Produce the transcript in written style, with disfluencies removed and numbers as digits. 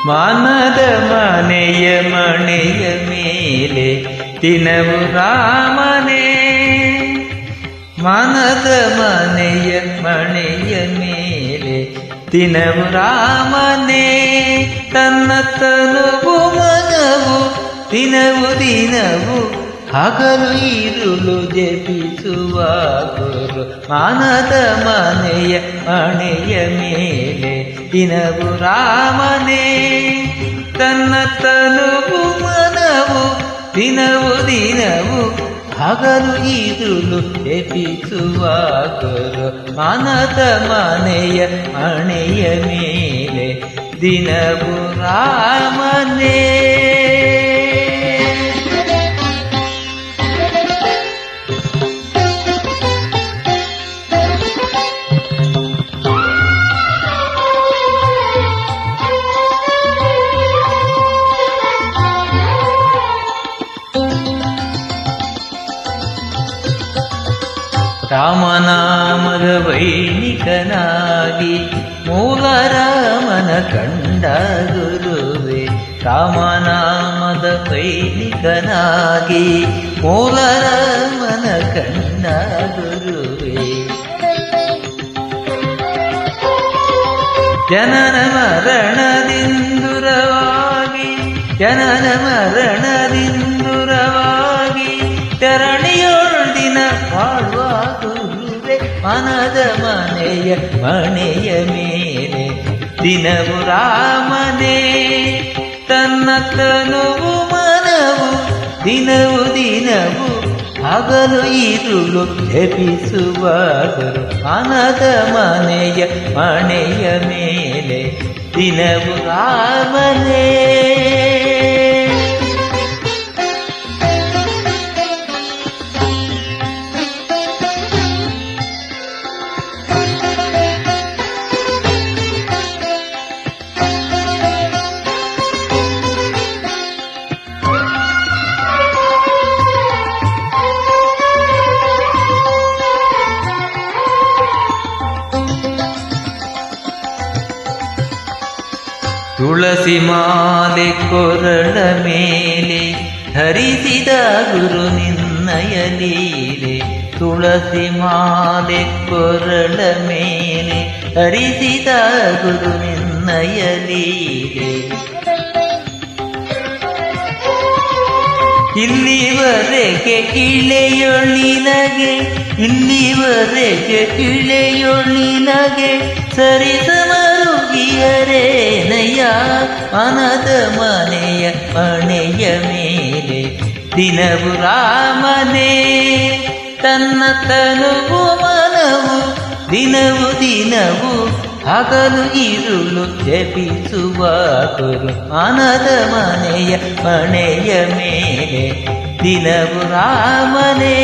ಮಾನದ ಮನೆಯ ಮಣೆಯ ಮೇಲೆ ದಿನವು ರಾಮನೇ, ಮಾನದ ಮನೆಯ ಮಣೆಯ ಮೇಲೆ ದಿನವು ರಾಮನೇ, ತನ್ನ ತನುವು ಮನವು ದಿನವು ದಿನವು ಹಗಲು ಇರುಳು ಜಪಿಸುವ ಗುರು. ಮಾನದ ಮನೆಯ ಮಣೆಯ ಮೇಲೆ ದಿನವು ರಾಮನೇ, ತನ್ನ ತನುವು ಮನವು ದಿನವು ದಿನವು ಹಗಲು ಇರುಳು ಜಪಿಸುವ ಗುರು. ಮಾನದ ಮನೆಯ ಮಣೆಯ ಮೇಲೆ ದಿನವು ರಾಮನೇ. ರಾಮನಾಮದ ವೈಣಿಕನಾಗಿ ಮೂಲ ರಾಮನ ಕಂಡ ಗುರುವೆ, ರಾಮನಾಮದ ವೈಣಿಕನಾಗಿ ಮೂಲ ರಾಮನ ಕಂಡ ಗುರುವೆ. ಜನನ ಮರಣದಿಂದುರವಾಗಿ ಜನನ ಮರಣದಿಂದುರವಾಗಿ ಚರಣಿಯೊಳ್ದಿನ ಬಾಳುವ ಗುರುವೆ. ಮನದ ಮನೆಯ ಮಣೆಯ ಮೇಲೆ ದಿನವು ರಾಮನೇ, ತನ್ನ ತನುವು ಮನವು ದಿನವು ದಿನವು ಹಗಲು ಇರುಳು ಜಪಿಸುವ ಗುರು. ಮನದ ಮನೆಯ ಮಣೆಯ ಮೇಲೆ ದಿನವು ರಾಮನೇ. ತುಳಸಿ ಮಾಲೆ ಕೊರಳ ಮೇಲೆ ಧರಿಸಿದ ಗುರು ನಿನ್ನಯ ಲೀಲೆ. ತುಳಸಿ ಮಾಲೆ ಕೊರಳ ಮೇಲೆ ಧರಿಸಿದ ಗುರು ನಿನ್ನಯ ಲೀಲೆ. ಇಲ್ಲಿವರೆಗೆ ಇಳೆಯೊಳಿನಗೆ ಇಲ್ಲಿವರೆಗೆ ಇಳೆಯೊಳಿನಗೆ ಸರಿಸಮರುಗಿಯರೇನಯ್ಯ. ಮನದ ಮನೆಯ ಮಣೆಯ ಮೇಲೆ ದಿನವು ರಾಮನೇ, ತನ್ನ ತನುವು ಮನವು ದಿನವು ದಿನವು ಹಗಲು ಇರುಳು ಜಪಿಸುವ ಗುರು. ಮನದ ಮನೆಯ ಮಣೆಯ ಮೇಲೆ ದಿನವು ರಾಮನೇ.